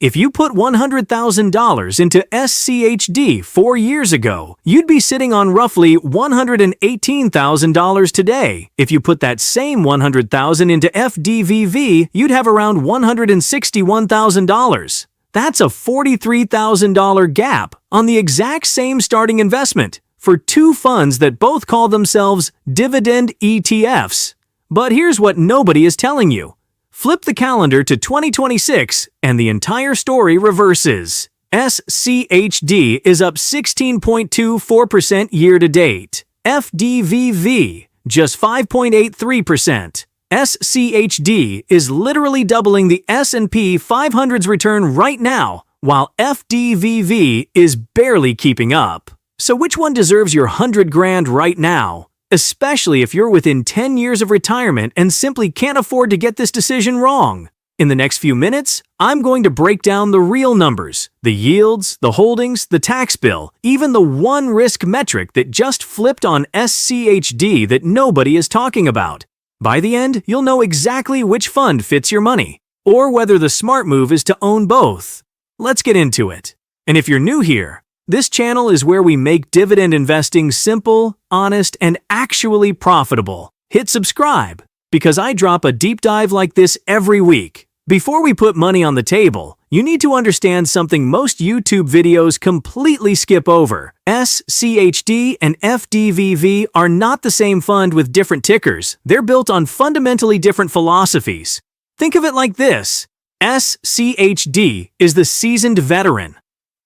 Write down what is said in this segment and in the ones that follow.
If you put $100,000 into SCHD 4 years ago, you'd be sitting on roughly $118,000 today. If you put that same $100,000 into FDVV, you'd have around $161,000. That's a $43,000 gap on the exact same starting investment for two funds that both call themselves Dividend ETFs. But here's what nobody is telling you. Flip the calendar to 2026 and the entire story reverses. SCHD is up 16.24% year-to-date. FDVV, just 5.83%. SCHD is literally doubling the S&P 500's return right now, while FDVV is barely keeping up. So which one deserves your $100,000 right now? Especially if you're within 10 years of retirement and simply can't afford to get this decision wrong. In the next few minutes, I'm going to break down the real numbers, the yields, the holdings, the tax bill, even the one risk metric that just flipped on SCHD that nobody is talking about. By the end, you'll know exactly which fund fits your money, or whether the smart move is to own both. Let's get into it. And if you're new here, this channel is where we make dividend investing simple, honest, and actually profitable. Hit subscribe, because I drop a deep dive like this every week. Before we put money on the table, you need to understand something most YouTube videos completely skip over. SCHD and FDVV are not the same fund with different tickers. They're built on fundamentally different philosophies. Think of it like this. SCHD is the seasoned veteran.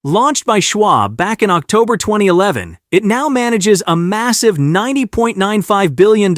Launched by Schwab back in October 2011, it now manages a massive $90.95 billion.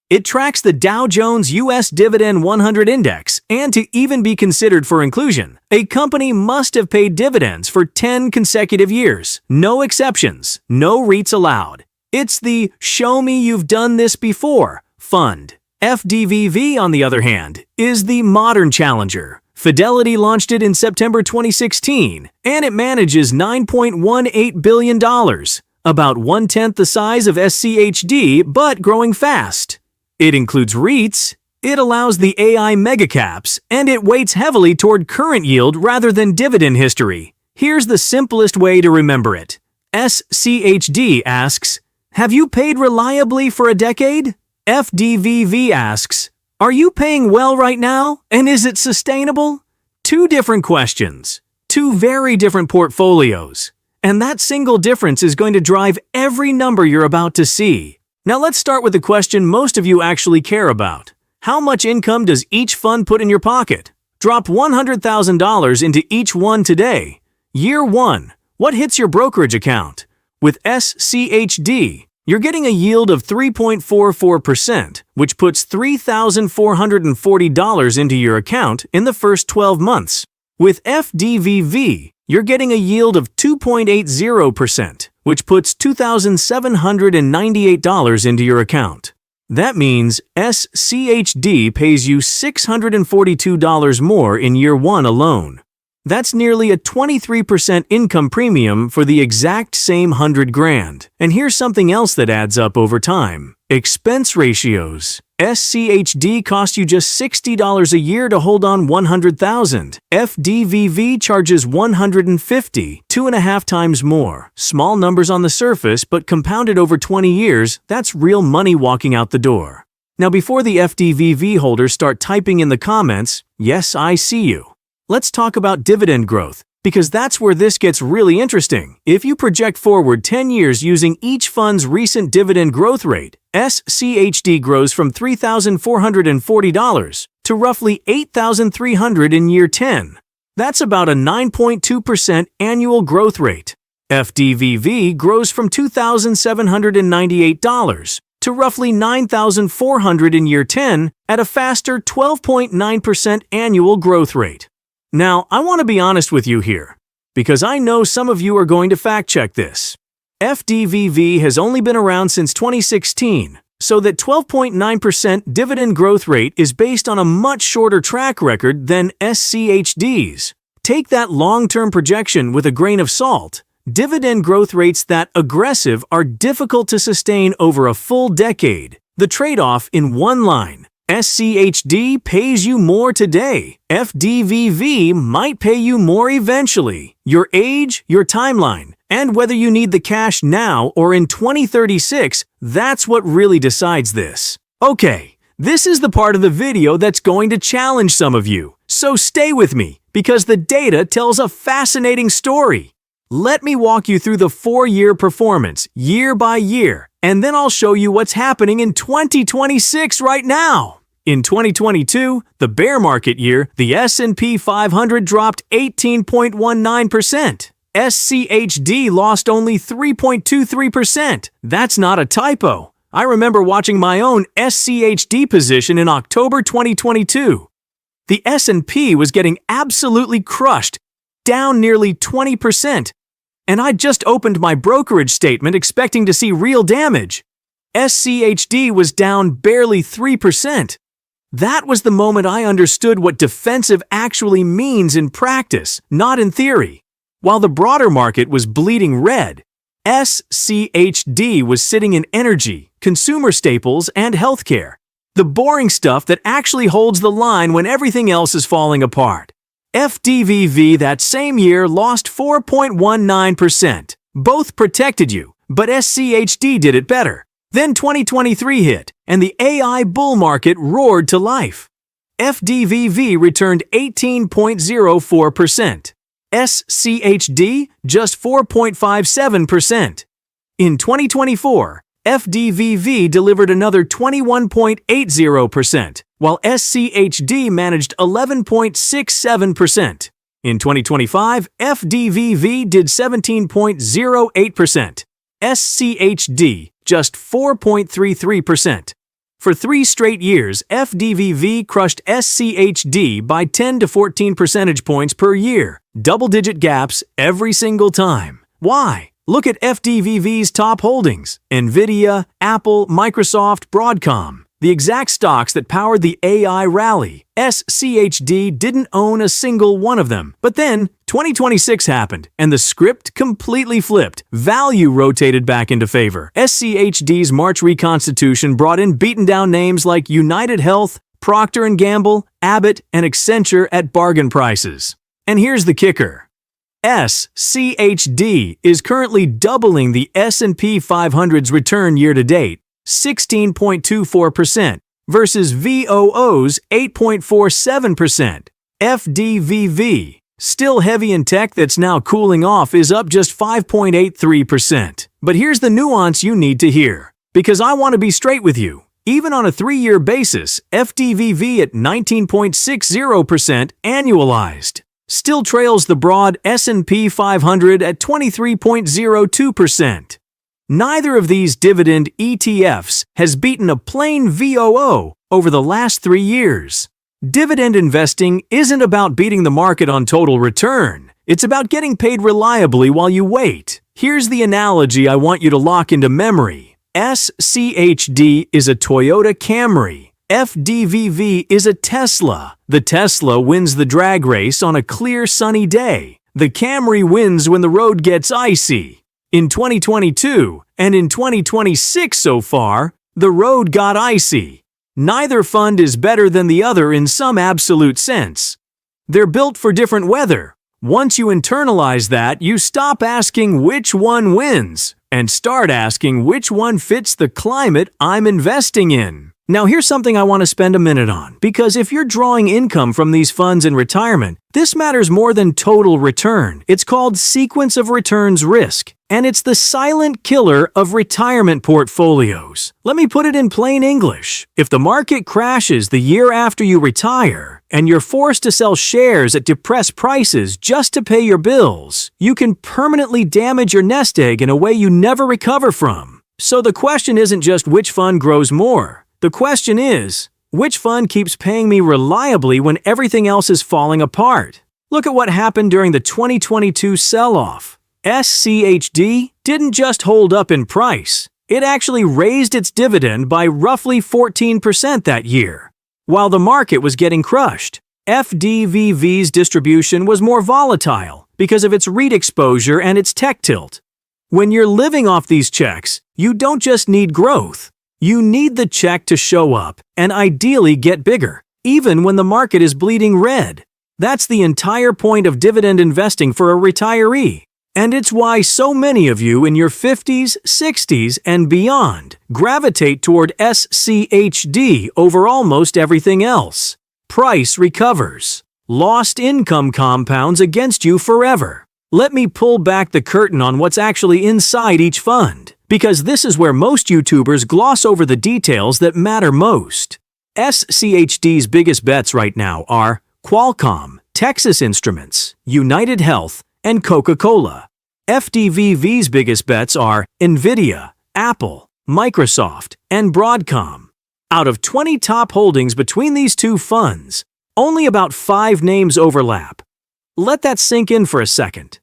It tracks the Dow Jones U.S. Dividend 100 Index, and to even be considered for inclusion, a company must have paid dividends for 10 consecutive years. No exceptions, no REITs allowed. It's the "show me you've done this before" fund. FDVV, on the other hand, is the modern challenger. Fidelity launched it in September 2016, and it manages $9.18 billion, about 1/10 the size of SCHD, but growing fast. It includes REITs, it allows the AI megacaps, and it weights heavily toward current yield rather than dividend history. Here's the simplest way to remember it. SCHD asks, "Have you paid reliably for a decade?" FDVV asks, "Are you paying well right now, and is it sustainable?" Two different questions, two very different portfolios, and that single difference is going to drive every number you're about to see. Now let's start with the question most of you actually care about. How much income does each fund put in your pocket? Drop $100,000 into each one today. Year 1, what hits your brokerage account? With SCHD, you're getting a yield of 3.44%, which puts $3,440 into your account in the first 12 months. With FDVV, you're getting a yield of 2.80%, which puts $2,798 into your account. That means SCHD pays you $642 more in year 1 alone. That's nearly a 23% income premium for the exact same $100,000. And here's something else that adds up over time. Expense ratios. SCHD costs you just $60 a year to hold on $100,000. FDVV charges $150, 2.5 times more. Small numbers on the surface, but compounded over 20 years, that's real money walking out the door. Now before the FDVV holders start typing in the comments, "Yes, I see you," let's talk about dividend growth, because that's where this gets really interesting. If you project forward 10 years using each fund's recent dividend growth rate, SCHD grows from $3,440 to roughly $8,300 in year 10. That's about a 9.2% annual growth rate. FDVV grows from $2,798 to roughly $9,400 in year 10 at a faster 12.9% annual growth rate. Now, I want to be honest with you here, because I know some of you are going to fact-check this. FDVV has only been around since 2016, so that 12.9% dividend growth rate is based on a much shorter track record than SCHD's. Take that long-term projection with a grain of salt. Dividend growth rates that aggressive are difficult to sustain over a full decade. The trade-off in one line: SCHD pays you more today. FDVV might pay you more eventually. Your age, your timeline, and whether you need the cash now or in 2036, that's what really decides this. Okay, this is the part of the video that's going to challenge some of you. So stay with me, because the data tells a fascinating story. Let me walk you through the 4-year performance, year by year, and then I'll show you what's happening in 2026 right now. In 2022, the bear market year, the S&P 500 dropped 18.19%. SCHD lost only 3.23%. That's not a typo. I remember watching my own SCHD position in October 2022. The S&P was getting absolutely crushed, down nearly 20%. And I just opened my brokerage statement expecting to see real damage. SCHD was down barely 3%. That was the moment I understood what defensive actually means in practice, not in theory. While the broader market was bleeding red, SCHD was sitting in energy, consumer staples, and healthcare. The boring stuff that actually holds the line when everything else is falling apart. FDVV that same year lost 4.19%. Both protected you, but SCHD did it better. Then 2023 hit, and the AI bull market roared to life. FDVV returned 18.04%. SCHD just 4.57%. In 2024, FDVV delivered another 21.80%, while SCHD managed 11.67%. In 2025, FDVV did 17.08%. SCHD just 4.33%. For 3 straight years, FDVV crushed SCHD by 10 to 14 percentage points per year, double-digit gaps every single time. Why? Look at FDVV's top holdings: NVIDIA, Apple, Microsoft, Broadcom. The exact stocks that powered the AI rally. SCHD didn't own a single one of them. But then, 2026 happened, and the script completely flipped. Value rotated back into favor. SCHD's March reconstitution brought in beaten-down names like United Health, Procter & Gamble, Abbott, and Accenture at bargain prices. And here's the kicker. SCHD is currently doubling the S&P 500's return year-to-date, 16.24%, versus VOO's 8.47%. FDVV, still heavy in tech that's now cooling off, is up just 5.83%. But here's the nuance you need to hear, because I want to be straight with you. Even on a 3-year basis, FDVV at 19.60% annualized still trails the broad S&P 500 at 23.02%. Neither of these dividend ETFs has beaten a plain VOO over the last 3 years. Dividend investing isn't about beating the market on total return. It's about getting paid reliably while you wait. Here's the analogy I want you to lock into memory. SCHD is a Toyota Camry. FDVV is a Tesla. The Tesla wins the drag race on a clear sunny day. The Camry wins when the road gets icy. In 2022 and in 2026 so far, the road got icy. Neither fund is better than the other in some absolute sense. They're built for different weather. Once you internalize that, you stop asking which one wins and start asking which one fits the climate I'm investing in. Now here's something I want to spend a minute on, because if you're drawing income from these funds in retirement, this matters more than total return. It's called sequence of returns risk, and it's the silent killer of retirement portfolios. Let me put it in plain English. If the market crashes the year after you retire, and you're forced to sell shares at depressed prices just to pay your bills, you can permanently damage your nest egg in a way you never recover from. So the question isn't just which fund grows more. The question is, which fund keeps paying me reliably when everything else is falling apart? Look at what happened during the 2022 sell-off. SCHD didn't just hold up in price. It actually raised its dividend by roughly 14% that year. While the market was getting crushed, FDVV's distribution was more volatile because of its REIT exposure and its tech tilt. When you're living off these checks, you don't just need growth. You need the check to show up and ideally get bigger, even when the market is bleeding red. That's the entire point of dividend investing for a retiree. And it's why so many of you in your 50s, 60s, and beyond gravitate toward SCHD over almost everything else. Price recovers. Lost income compounds against you forever. Let me pull back the curtain on what's actually inside each fund, because this is where most YouTubers gloss over the details that matter most. SCHD's biggest bets right now are Qualcomm, Texas Instruments, United Health, and Coca-Cola. FDVV's biggest bets are NVIDIA, Apple, Microsoft, and Broadcom. Out of 20 top holdings between these two funds, only about 5 names overlap. Let that sink in for a second.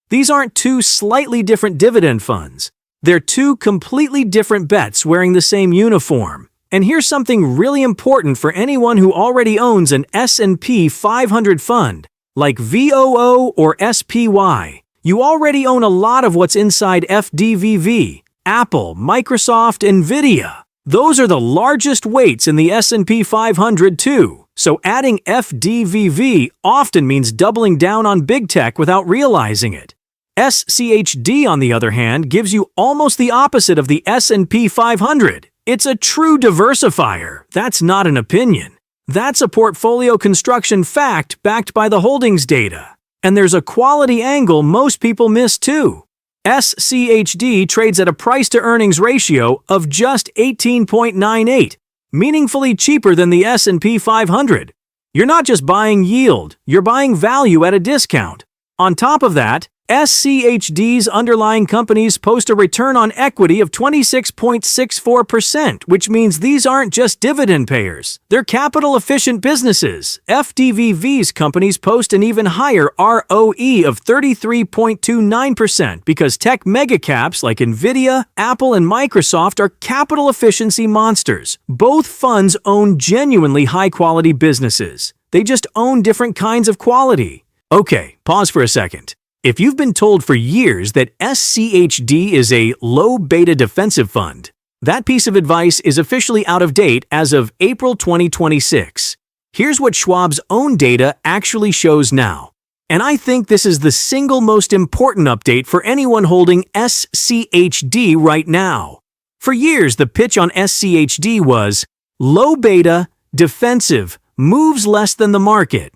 These aren't two slightly different dividend funds. They're two completely different bets wearing the same uniform. And here's something really important for anyone who already owns an S&P 500 fund, like VOO or SPY. You already own a lot of what's inside FDVV, Apple, Microsoft, NVIDIA. Those are the largest weights in the S&P 500 too. So adding FDVV often means doubling down on big tech without realizing it. SCHD, on the other hand, gives you almost the opposite of the S&P 500. It's a true diversifier. That's not an opinion. That's a portfolio construction fact backed by the holdings data. And there's a quality angle most people miss too. SCHD trades at a price-to-earnings ratio of just 18.98, meaningfully cheaper than the S&P 500. You're not just buying yield, you're buying value at a discount. On top of that, SCHD's underlying companies post a return on equity of 26.64%, which means these aren't just dividend payers. They're capital-efficient businesses. FDVV's companies post an even higher ROE of 33.29% because tech megacaps like NVIDIA, Apple, and Microsoft are capital efficiency monsters. Both funds own genuinely high-quality businesses. They just own different kinds of quality. Okay, pause for a second. If you've been told for years that SCHD is a low-beta defensive fund, that piece of advice is officially out of date as of April 2026. Here's what Schwab's own data actually shows now. And I think this is the single most important update for anyone holding SCHD right now. For years, the pitch on SCHD was low-beta, defensive, moves less than the market.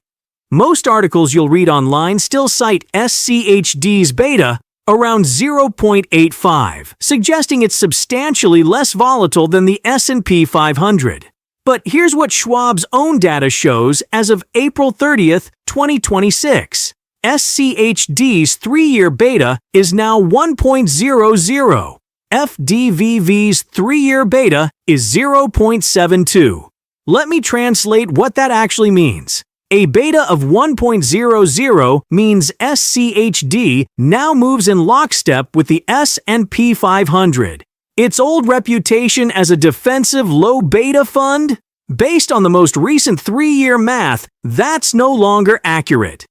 Most articles you'll read online still cite SCHD's beta around 0.85, suggesting it's substantially less volatile than the S&P 500. But here's what Schwab's own data shows as of April 30th, 2026. SCHD's 3-year beta is now 1.00. FDVV's 3-year beta is 0.72. Let me translate what that actually means. A beta of 1.00 means SCHD now moves in lockstep with the S&P 500. Its old reputation as a defensive low-beta fund? Based on the most recent 3-year math, that's no longer accurate.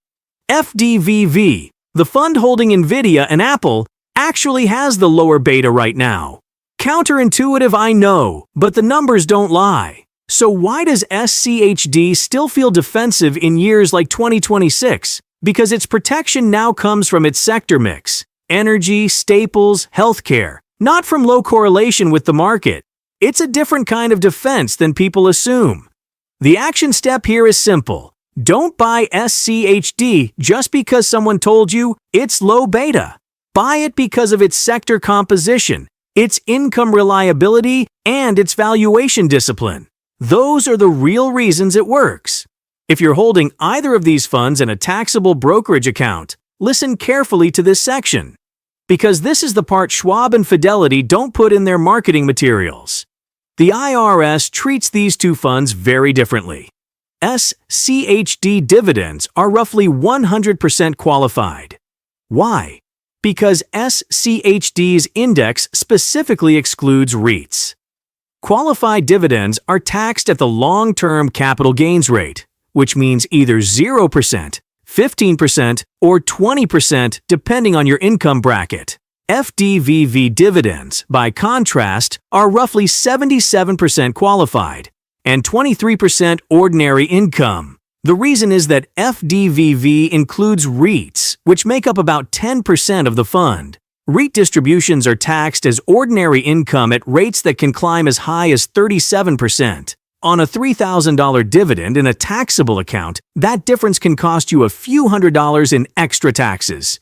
FDVV, the fund holding NVIDIA and Apple, actually has the lower beta right now. Counterintuitive, I know, but the numbers don't lie. So why does SCHD still feel defensive in years like 2026? Because its protection now comes from its sector mix: energy, staples, healthcare, not from low correlation with the market. It's a different kind of defense than people assume. The action step here is simple. Don't buy SCHD just because someone told you it's low beta. Buy it because of its sector composition, its income reliability, and its valuation discipline. Those are the real reasons it works. If you're holding either of these funds in a taxable brokerage account, listen carefully to this section, because this is the part Schwab and Fidelity don't put in their marketing materials. The IRS treats these two funds very differently. SCHD dividends are roughly 100% qualified. Why? Because SCHD's index specifically excludes REITs. Qualified dividends are taxed at the long-term capital gains rate, which means either 0%, 15%, or 20% depending on your income bracket. FDVV dividends, by contrast, are roughly 77% qualified and 23% ordinary income. The reason is that FDVV includes REITs, which make up about 10% of the fund. REIT distributions are taxed as ordinary income at rates that can climb as high as 37%. On a $3,000 dividend in a taxable account, that difference can cost you a few $100s in extra taxes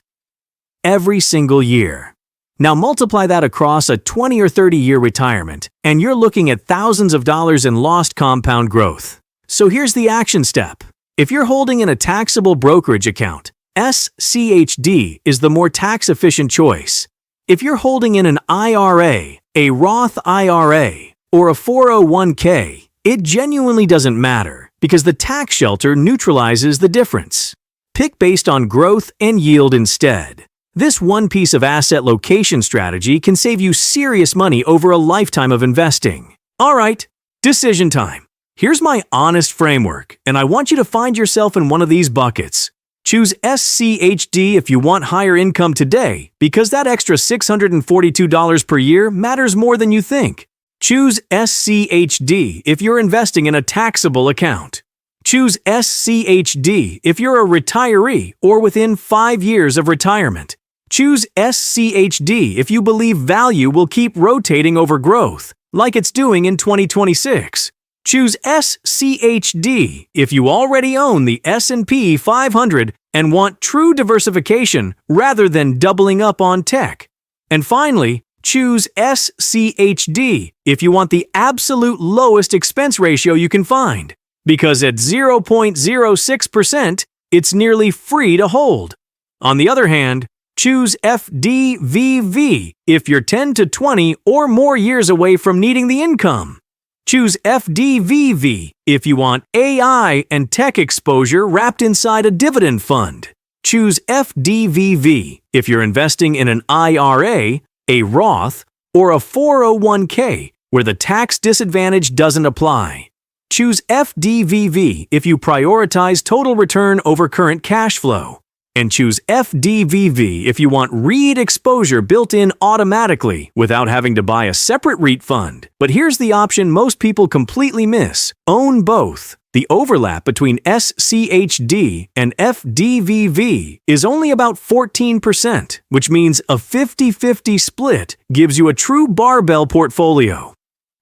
every single year. Now multiply that across a 20 or 30-year retirement, and you're looking at thousands of dollars in lost compound growth. So here's the action step. If you're holding in a taxable brokerage account, SCHD is the more tax-efficient choice. If you're holding in an IRA, a Roth IRA, or a 401k, it genuinely doesn't matter because the tax shelter neutralizes the difference. Pick based on growth and yield instead. This one piece of asset location strategy can save you serious money over a lifetime of investing. All right, decision time. Here's my honest framework, and I want you to find yourself in one of these buckets. Choose SCHD if you want higher income today, because that extra $642 per year matters more than you think. Choose SCHD if you're investing in a taxable account. Choose SCHD if you're a retiree or within 5 years of retirement. Choose SCHD if you believe value will keep rotating over growth, like it's doing in 2026. Choose SCHD if you already own the S&P 500 and want true diversification rather than doubling up on tech. And finally, choose SCHD if you want the absolute lowest expense ratio you can find, because at 0.06%, it's nearly free to hold. On the other hand, choose FDVV if you're 10 to 20 or more years away from needing the income. Choose FDVV if you want AI and tech exposure wrapped inside a dividend fund. Choose FDVV if you're investing in an IRA, a Roth, or a 401k where the tax disadvantage doesn't apply. Choose FDVV if you prioritize total return over current cash flow. And choose FDVV if you want REIT exposure built in automatically without having to buy a separate REIT fund. But here's the option most people completely miss. Own both. The overlap between SCHD and FDVV is only about 14%, which means a 50-50 split gives you a true barbell portfolio.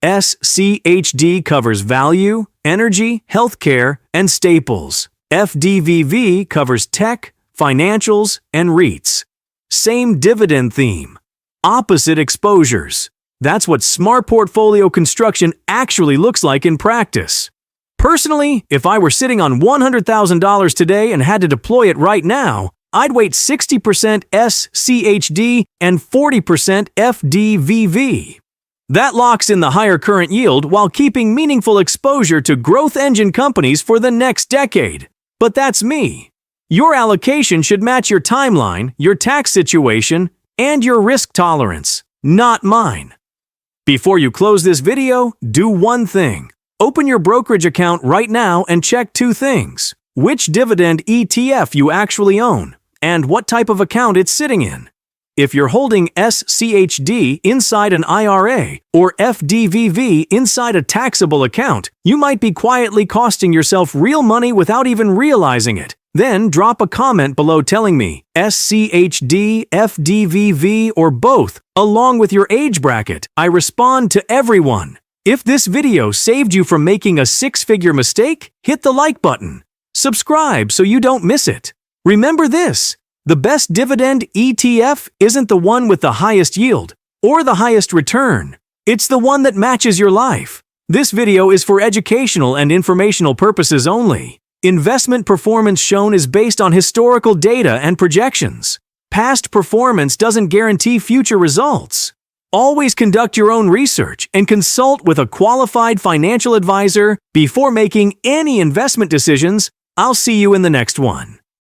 SCHD covers value, energy, healthcare, and staples. FDVV covers tech, financials, and REITs. Same dividend theme. Opposite exposures. That's what smart portfolio construction actually looks like in practice. Personally, if I were sitting on $100,000 today and had to deploy it right now, I'd weight 60% SCHD and 40% FDVV. That locks in the higher current yield while keeping meaningful exposure to growth engine companies for the next decade. But that's me. Your allocation should match your timeline, your tax situation, and your risk tolerance, not mine. Before you close this video, do one thing. Open your brokerage account right now and check two things: which dividend ETF you actually own, and what type of account it's sitting in. If you're holding SCHD inside an IRA or FDVV inside a taxable account, you might be quietly costing yourself real money without even realizing it. Then drop a comment below telling me SCHD, FDVV, or both, along with your age bracket. I respond to everyone. If this video saved you from making a six-figure mistake, hit the like button. Subscribe so you don't miss it. Remember this: the best dividend ETF isn't the one with the highest yield or the highest return. It's the one that matches your life. This video is for educational and informational purposes only. Investment performance shown is based on historical data and projections. Past performance doesn't guarantee future results. Always conduct your own research and consult with a qualified financial advisor before making any investment decisions. I'll see you in the next one.